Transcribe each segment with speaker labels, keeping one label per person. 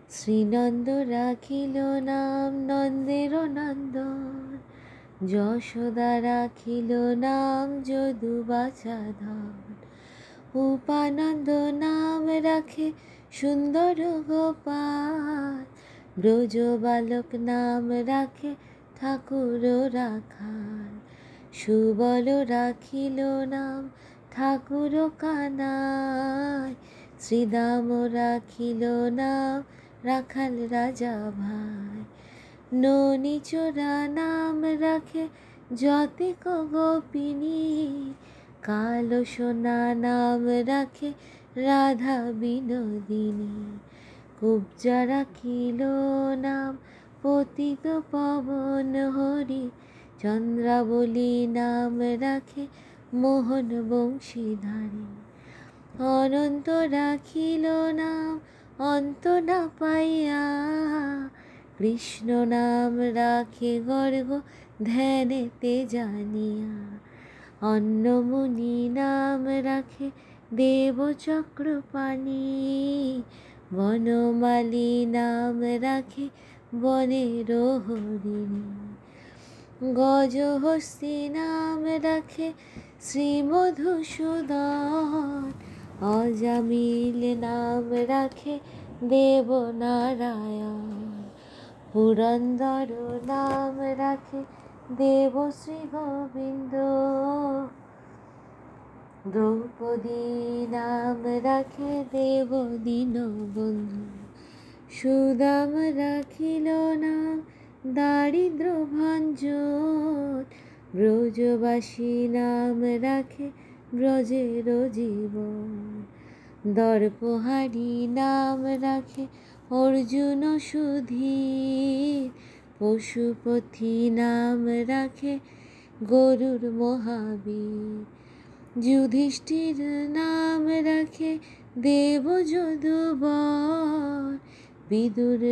Speaker 1: শ্রীনন্দ রাখিল নাম নন্দের নন্দন, যশোদা রাখিল নাম যদুবাচাধন। উপানন্দ নাম রাখে সুন্দর গোপাল, ব্রজ বালক নাম রাখে ঠাকুর রাখাল। সুবল রাখিল নাম ঠাকুর কানাই, শ্রীদাম রাখিল নাম রাখাল রাজা ভাই। ননীচোরা নাম রাখে যতিক গোপিনী, কালো সোনা নাম রাখে রাধা বিনোদিনী। কুব্জা রাখিল নাম পতিত পবন হরি, চন্দ্রাবলী নাম রাখে মোহন বংশীধারী। অনন্ত রাখিল নাম অন্ত না পাইয়া, কৃষ্ণ নাম রাখে গর্গ ধ্যানেতে জানিয়া। অন্নমুনি নাম রাখে দেব চক্রপাণি, বনমালী নাম রাখে বনের হরিণী। গজহস্তি নাম রাখে শ্রীমধুসূদন, অজামিল নাম রাখে দেবনারায়ণ। পুরন্দর নাম রাখে দেবশ্রী গোবিন্দ, দ্রৌপদী নাম রাখে দেব দীনবন্ধু। সুদাম রাখিল নাম দারিদ্র ভঞ্জন, ব্রজবাসী নাম রাখে ব্রজের জীবন। দর্পহারি নাম রাখে অর্জুন সুধীর, পশুপতি নাম রাখে গরুর মহাবীর। যুধিষ্ঠির নাম রাখে দেব যদুবর, বিদুর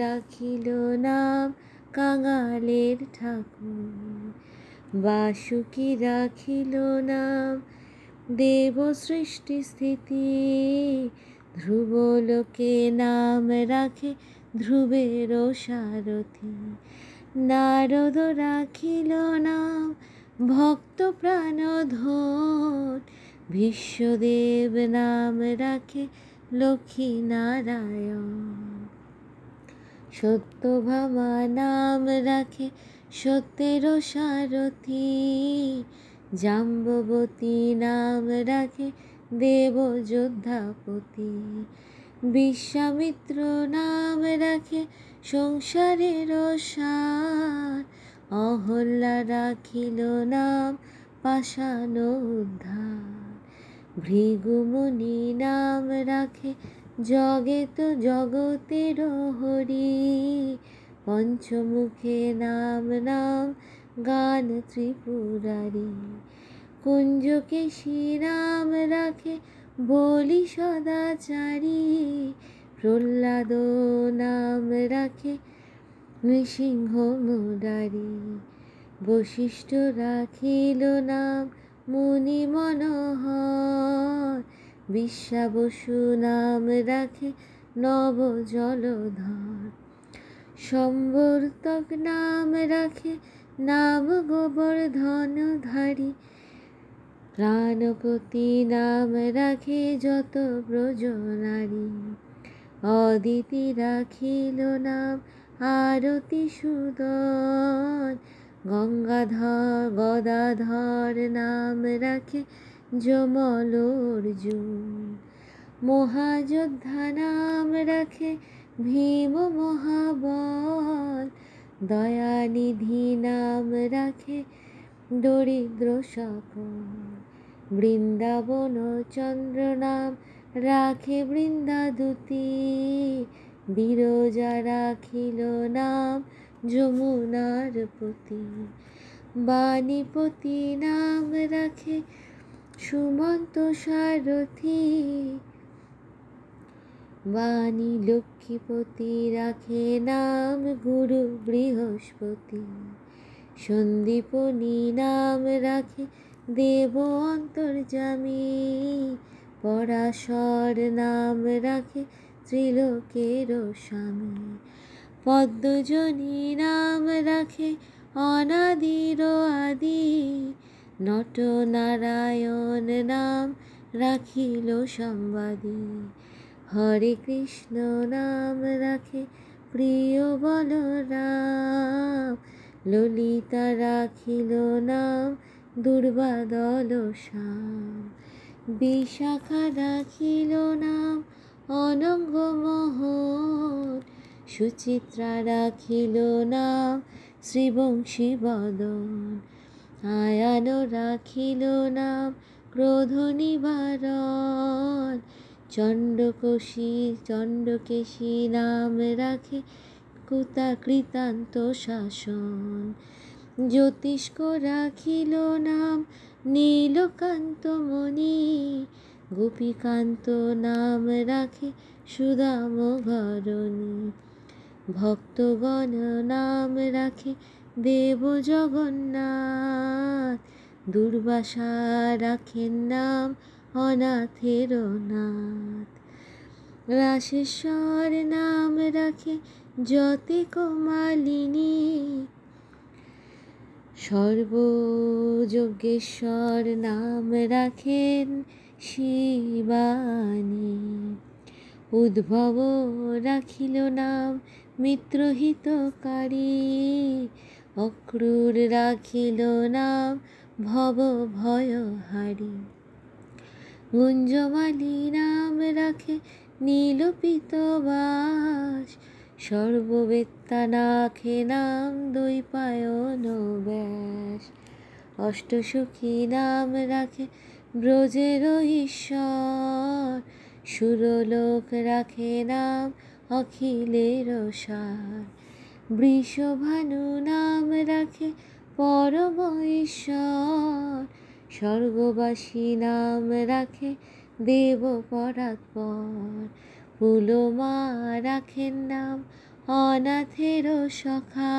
Speaker 1: রাখিল নাম কাঙালের ঠাকুর। বাসুকি রাখিল নাম দেব সৃষ্টি স্থিতি, ধ্রুবলোকে নাম রাখে ধ্রুবের সারথি। নারদ রাখিল নাম ভক্ত প্রাণধন, বিশ্বদেব নাম রাখে লক্ষ্মী নারায়ণ। সত্যভামা নাম রাখে সত্যের সারথি, জাম্ববতী নাম রাখে দেব যোদ্ধাপতি। বিশ্বামিত্র নাম রাখে সংসারের সার, অহল্যা রাখিল নাম পাষাণ উদ্ধার। ভৃগুমুনি নাম রাখে জগতের হরি, পঞ্চমুখে নাম গান ত্রিপুরারি। কুঞ্জকেশী নাম রাখে বলি সদাচারী, প্রহ্লাদ নাম রাখে নৃসিংহ মুরারি। বশিষ্ঠ রাখিল নাম মুনি মনোহর, বিশ্বাবসু নাম রাখে নব জলধর। সম্বর্তক নাম রাখে নাম গোবর্ধনধারী, প্রাণপতি নাম রাখে যত ব্রজ নারী। অদিতি রাখিল নাম আরতি সুদন, গদাধর নাম রাখে যমল অর্জুন। মহাযোদ্ধা নাম রাখে ভীম মহাবল, দয়ানিধি নাম রাখে দরিদ্র সকল। বৃন্দাবন চন্দ্র নাম রাখে বৃন্দাদূতি, বিরজা রাখিল নাম যমুনার পতি। বাণীপতি নাম রাখে সুমন্ত সারথি, বাণী লক্ষ্মীপতি রাখে নাম গুরু বৃহস্পতি। সন্দীপনী নাম রাখে দেব অন্তর্যামী, পরাশর নাম রাখে ত্রিলোকের স্বামী। পদ্মজনী নাম রাখে অনাদির আদি, নটনারায়ণ নাম রাখিল সম্বাদী। হরে কৃষ্ণ নাম রাখে প্রিয় বলরাম, ললিতা রাখিল নাম দুর্বাদল শ্যাম। বিশাখা রাখিল নাম অনঙ্গ মোহন, সুচিত্রা রাখিল নাম শ্রীবংশী বদন। আয়ান রাখিল নাম ক্রোধ নিবারণ, চণ্ডকেশী নাম রাখে কৃতান্ত শাসন। জ্যোতিষ্ক রাখিল নাম নীলকান্ত মণি, গোপীকান্ত নাম রাখে সুদাম ঘরণী। ভক্তগণ নাম রাখে দেব জগন্নাথ, দুর্বাসা রাখেন নাম অনাথের নাথ। রাসেশ্বর নাম রাখে যতিক মালিনী, সর্বযজ্ঞেশ্বর নাম রাখেন শিবানী। উদ্ভব রাখিল নাম মিত্রহিতকারী, অক্রূর রাখিল নাম ভব ভয়হারী। গুঞ্জমালী নাম রাখে নীলপিতবাস, সর্ববেত্তা রাখে নাম দ্বৈপায়ন ব্যাস। অষ্টসখী নাম রাখে ব্রজের ঈশ্বর, সুরলোক রাখে নাম অখিলের সার। বৃষভানু নাম রাখে পরম ঈশ্বর, স্বর্গবাসী নাম রাখে দেব পরাৎপর। পুলমা রাখেন নাম অনাথের সখা,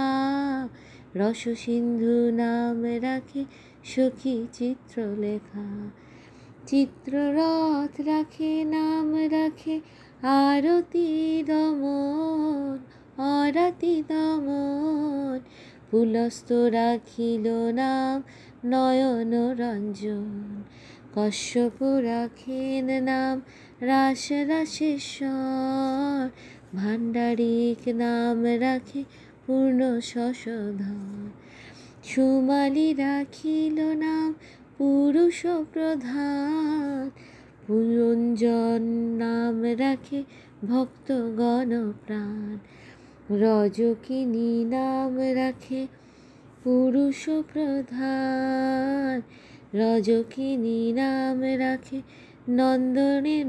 Speaker 1: রসসিন্ধু নাম রাখে সখী চিত্রলেখা। চিত্ররথ রাখে নাম রাখে আরতি দমন, অরাতি দমন। পুলস্ত রাখিল নাম নয়ন রঞ্জন, কশ্যপ রাখেন নাম রাসেশ্বর। ভাণ্ডারিক নাম রাখে পূর্ণ শশধর, সুমালি রাখিল নাম পুরুষ প্রধান। পুরঞ্জন নাম রাখে ভক্তগণ প্রাণ, রজকিনী নাম রাখে পুরুষ প্রধান। রজকিনী নাম রাখে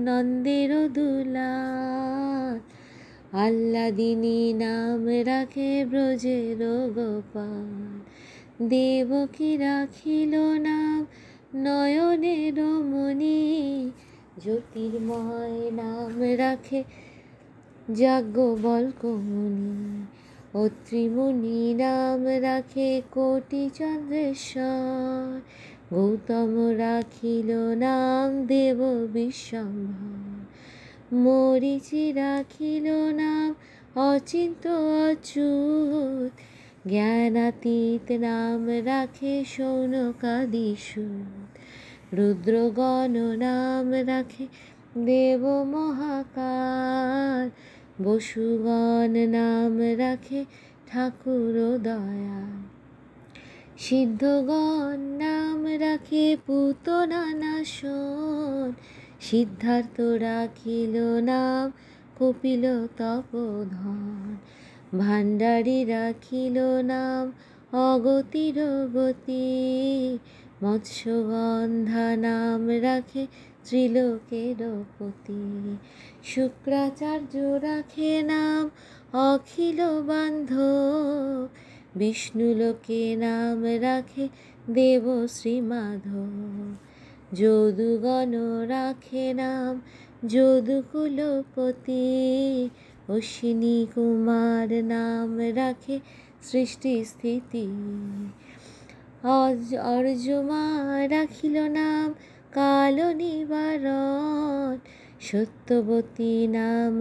Speaker 1: নন্দের দুলাল, আহ্লাদিনী নাম রাখে ব্রজের গোপাল। দেবকী রাখিল নাম নয়নের মণি, জ্যোতির্ময় নাম রাখে যাজ্ঞবল্ক্য মুনি। অত্রিমুনি নাম রাখে কোটি চন্দ্রেশ্বর, গৌতম রাখিল নাম দেব বিশ্বম্ভর। মরীচি রাখিল নাম অচিন্ত অচ্যুত, জ্ঞানাতীত নাম রাখে শৌনকাদি সুত। রুদ্রগণ নাম রাখে দেব মহাকাল, বসুগণ নাম রাখে ঠাকুর দয়াল। সিদ্ধগণ নাম রাখে পুতনা নাশন, সিদ্ধার্থ রাখিল নাম কপিল তপোধন। ভাণ্ডারী রাখিল নাম অগতির গতি, মৎস্যগন্ধা নাম রাখে ত্রিলোকের পতি। শুক্রাচার্য রাখে নাম অখিল বান্ধব, বিষ্ণুলোকে নাম রাখে দেব শ্রীমাধব। যদুগণ রাখে নাম যদুকুলপতি, অশ্বিনী কুমার নাম রাখে সৃষ্টি স্থিতি। অর্যমা রাখিল নাম কাল নিবারণ, সত্যবতী নাম